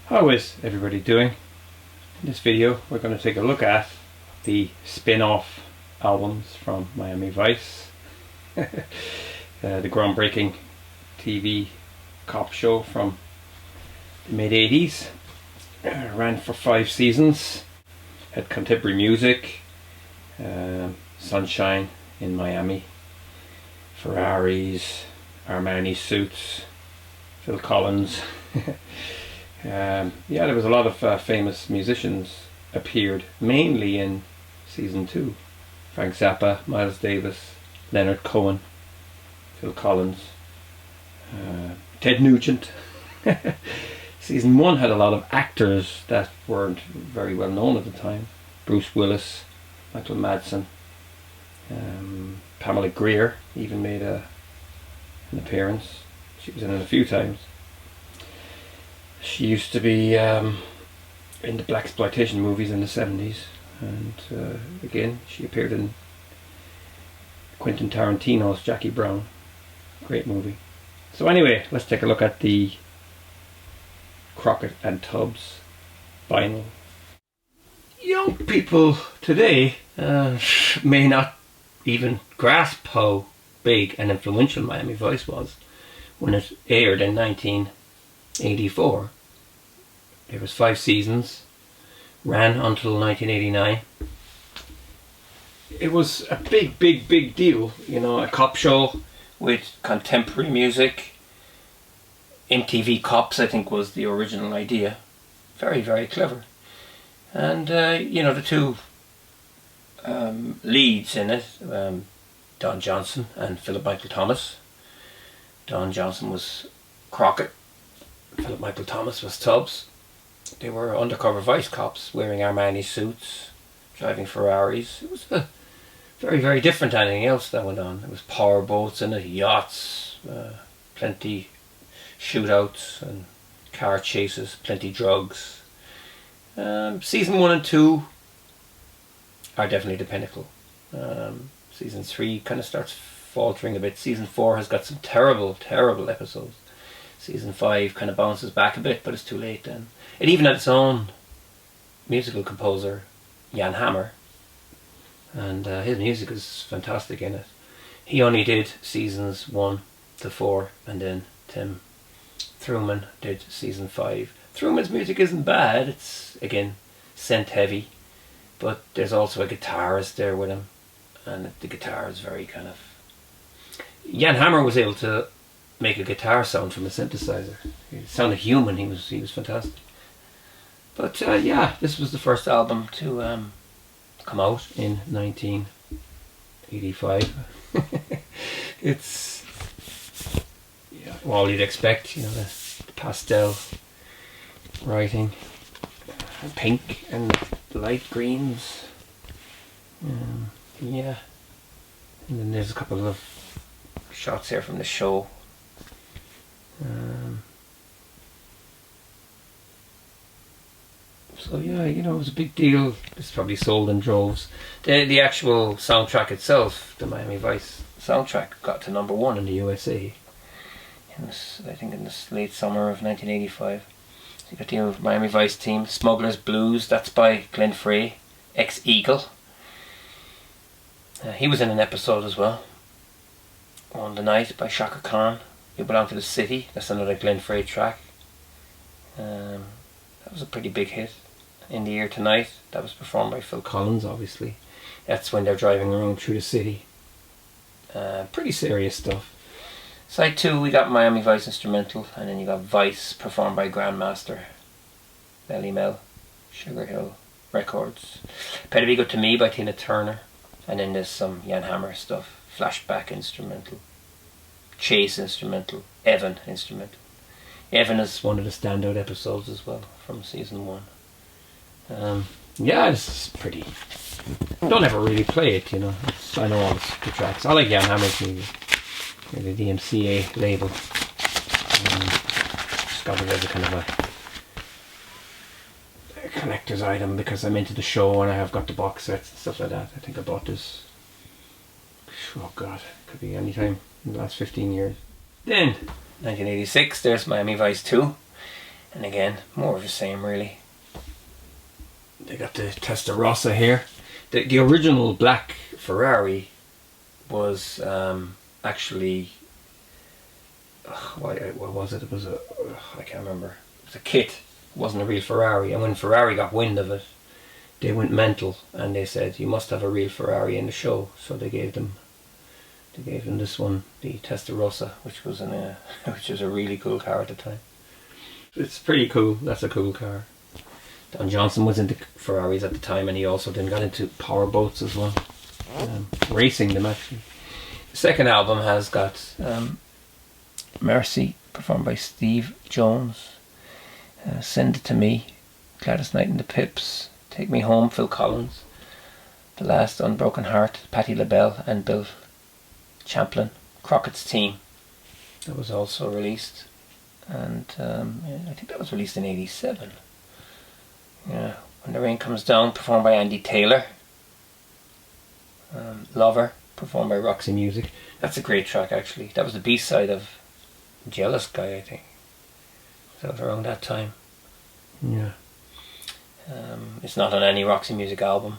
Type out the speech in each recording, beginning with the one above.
How is everybody doing? In this video we're going to take a look at the spin-off albums from Miami Vice, the groundbreaking TV cop show from the mid-80s. Ran for 5 seasons, had contemporary music, sunshine in Miami, Ferraris, Armani suits, Phil Collins. Yeah, there was a lot of famous musicians appeared, mainly in season 2. Frank Zappa, Miles Davis, Leonard Cohen, Phil Collins, Ted Nugent. Season 1 had a lot of actors that weren't very well known at the time. Bruce Willis, Michael Madsen, Pamela Greer even made an appearance. She was in it a few times. She used to be in the blaxploitation movies in the 70s, and again she appeared in Quentin Tarantino's Jackie Brown. Great movie. So anyway, let's take a look at the Crockett and Tubbs vinyl. Young people today may not even grasp how big and influential Miami Vice was when it aired in 1984. There was 5 seasons, ran until 1989. It was a big deal, you know, a cop show with contemporary music. MTV Cops, I think, was the original idea. Very clever. And you know, the two leads in it, Don Johnson and Philip Michael Thomas. Don Johnson was Crockett, Philip Michael Thomas was Tubbs. They were undercover vice cops wearing Armani suits, driving Ferraris. It was very different to anything else that went on. There was power boats in it, yachts, plenty shootouts and car chases, plenty drugs. Season 1 and 2 are definitely the pinnacle. Season 3 kind of starts faltering a bit. Season 4 has got some terrible episodes. Season 5 kind of bounces back a bit, but it's too late then. It even had its own musical composer, Jan Hammer, and his music is fantastic in it. He only did seasons 1 to 4, and then Tim Truman did season 5. Truman's music isn't bad, it's again synth heavy, but there's also a guitarist there with him, and the guitar is very kind of... Jan Hammer was able to make a guitar sound from a synthesizer. It sounded human. He was fantastic. But yeah, this was the first album to come out in 1985. It's all you'd expect, you know, the pastel writing, pink and light greens. Yeah, and then there's a couple of shots here from the show. So yeah, you know, it was a big deal. It's probably sold in droves. The actual soundtrack itself, the Miami Vice soundtrack, got to number 1 in the USA. I think in the late summer of 1985. So you got the Miami Vice team. Smuggler's Blues, that's by Glenn Frey, ex-Eagle. He was in an episode as well. On the Night by Shaka Khan. You Belong to the City, that's another Glenn Frey track. That was a pretty big hit. In the Air Tonight, that was performed by Phil Collins, obviously. That's when they're driving around through the city. Pretty serious stuff. Side 2, we got Miami Vice instrumental, and then you got Vice performed by Grandmaster, Melly Mel, Sugar Hill Records. Better Be Good to Me by Tina Turner, and then there's some Jan Hammer stuff. Flashback instrumental, Chase instrumental, Evan instrumental. Evan is one of the standout episodes as well from season 1. Yeah, this is pretty... Don't ever really play it, you know. I know all the tracks. I like Jan Hammer's music. The DMCA label. Discovered it as a kind of a collector's item because I'm into the show and I have got the box sets and stuff like that. I think I bought this, oh god, could be any time in the last 15 years. Then 1986, there's Miami Vice 2. And again, more of the same really. They got the Testarossa here. The original black Ferrari was actually, what was it? It was I can't remember. It was a kit. It wasn't a real Ferrari. And when Ferrari got wind of it, they went mental and they said, you must have a real Ferrari in the show. So they gave them this one, the Testarossa, which was a really cool car at the time. It's pretty cool. That's a cool car. Don Johnson was into Ferraris at the time, and he also then got into power boats as well, racing them actually. The second album has got Mercy, performed by Steve Jones, Send It To Me, Gladys Knight and the Pips, Take Me Home, Phil Collins, The Last Unbroken Heart, Patti LaBelle and Bill Champlin, Crockett's Team. That was also released, and I think that was released in '87. Yeah, When the Rain Comes Down, performed by Andy Taylor. Lover, performed by Roxy Music. That's a great track actually. That was the B-side of Jealous Guy, I think. That was around that time. Yeah. It's not on any Roxy Music album.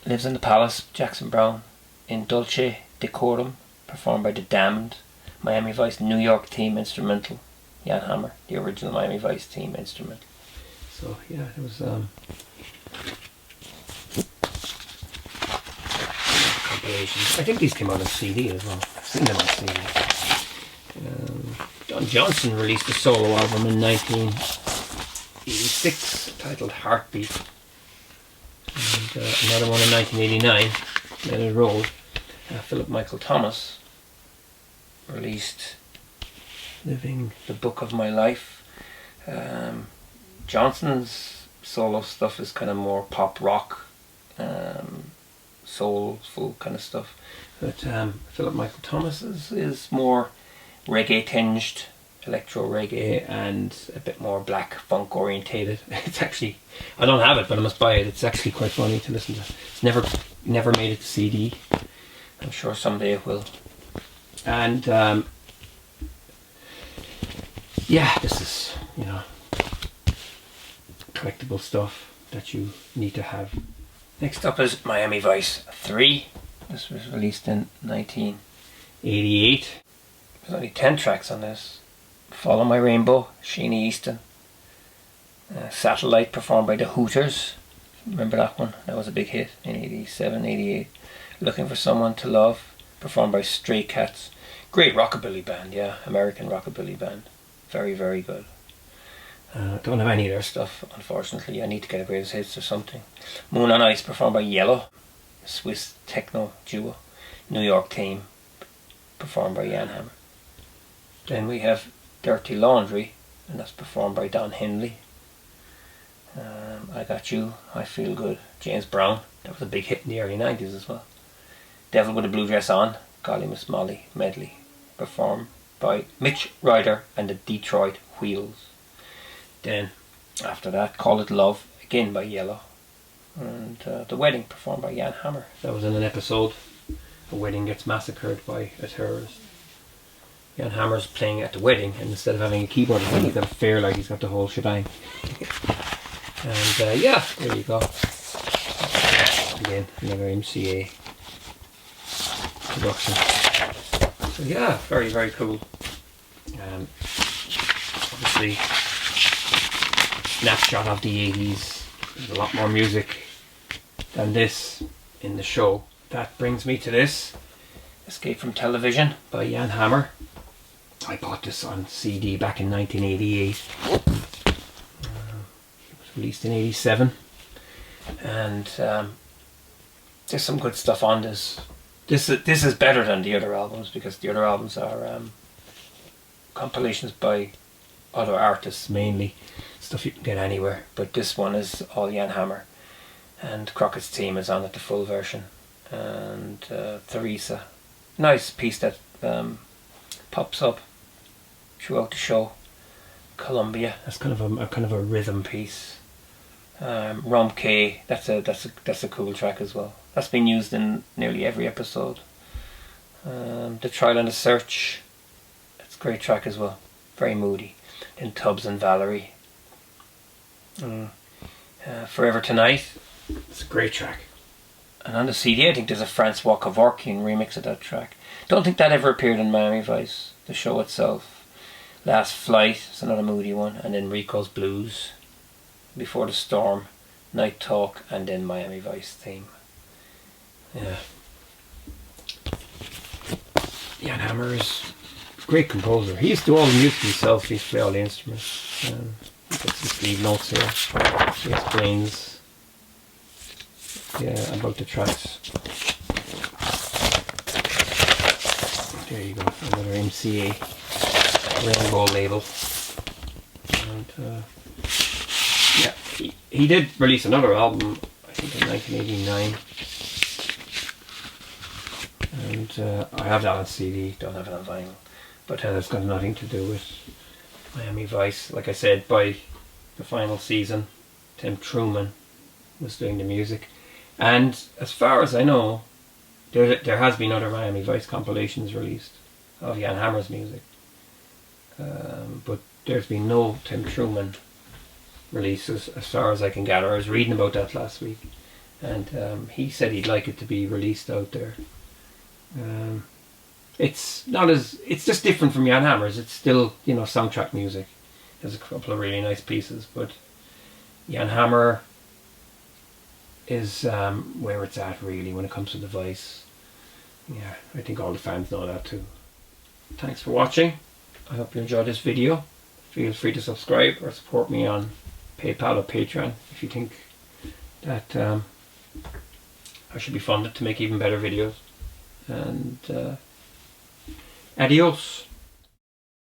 Lives in the Palace, Jackson Browne. In Dulce Decorum, performed by The Damned. Miami Vice New York Team instrumental. Jan Hammer, the original Miami Vice Team instrumental. So yeah, it was compilations. I think these came out on CD as well. I've seen them on CD. Don Johnson released a solo album in 1986 titled Heartbeat. And another one in 1989, Let It Roll. Philip Michael Thomas released Living the Book of My Life. Johnson's solo stuff is kind of more pop rock, soulful kind of stuff. But Philip Michael Thomas is more reggae tinged, electro reggae, and a bit more black funk orientated. It's actually, I don't have it, but I must buy it. It's actually quite funny to listen to. It's never made it to CD. I'm sure someday it will. And yeah, this is, collectible stuff that you need to have. Next up is Miami Vice 3. This was released in 1988. There's only 10 tracks on this. Follow My Rainbow, Sheenie Easton. Satellite, performed by the Hooters. Remember that one? That was a big hit in 87, 88. Looking for Someone to Love, performed by Stray Cats. Great rockabilly band, yeah. American rockabilly band. Very, very good. Don't have any of their stuff, unfortunately. I need to get a greatest hits or something. Moon on Ice, performed by Yellow, Swiss techno duo. New York Team, performed by Jan Hammer. Then we have Dirty Laundry, and that's performed by Don Henley. I Got You, I Feel Good, James Brown. That was a big hit in the early 90s as well. Devil with a Blue Dress On, Golly Miss Molly medley, performed by Mitch Ryder and the Detroit Wheels. Then after that, Call It Love, again by Yellow. And The Wedding, performed by Jan Hammer. That was in an episode. A wedding gets massacred by a terrorist. Jan Hammer's playing at the wedding, and instead of having a keyboard, he's got a Fairlight, he's got the whole shebang. And yeah, there you go. Again, another MCA production. So yeah, very, very cool. Obviously, snapshot of the 80s. There's a lot more music than this in the show. That brings me to this, Escape from Television by Jan Hammer. I bought this on CD back in 1988. It was released in 87. And there's some good stuff on this. This is better than the other albums, because the other albums are compilations by other artists mainly, stuff you can get anywhere. But this one is all Jan Hammer, and Crockett's Team is on it, the full version, and Theresa. Nice piece that pops up throughout the show. Columbia. That's kind of a rhythm piece. Rom K. That's a cool track as well. That's been used in nearly every episode. The Trial and the Search. That's a great track as well. Very moody. in Tubbs and Valerie. Forever Tonight. It's a great track. And on the CD, I think there's a Francois Kevorkian remix of that track. Don't think that ever appeared in Miami Vice, the show itself. Last Flight, it's another moody one. And then Rico's Blues, Before the Storm, Night Talk, and then Miami Vice theme. Yeah. Jan Hammer is a great composer. He used to do all the music himself. He used to play all the instruments. He got some sleeve notes here. He explains about the tracks. There you go, another MCA Rainbow label. And he did release another album, I think in 1989. And I have that on CD, don't have it on vinyl. But it's got nothing to do with Miami Vice. Like I said, by the final season, Tim Truman was doing the music. And as far as I know, there has been other Miami Vice compilations released of Jan Hammer's music. But there's been no Tim Truman releases as far as I can gather. I was reading about that last week. And he said he'd like it to be released out there. It's just different from Jan Hammer's. It's still, soundtrack music. There's a couple of really nice pieces, but Jan Hammer is where it's at really when it comes to the Vice. Yeah, I think all the fans know that too. Thanks for watching. I hope you enjoyed this video. Feel free to subscribe or support me on PayPal or Patreon if you think that I should be funded to make even better videos. And adios.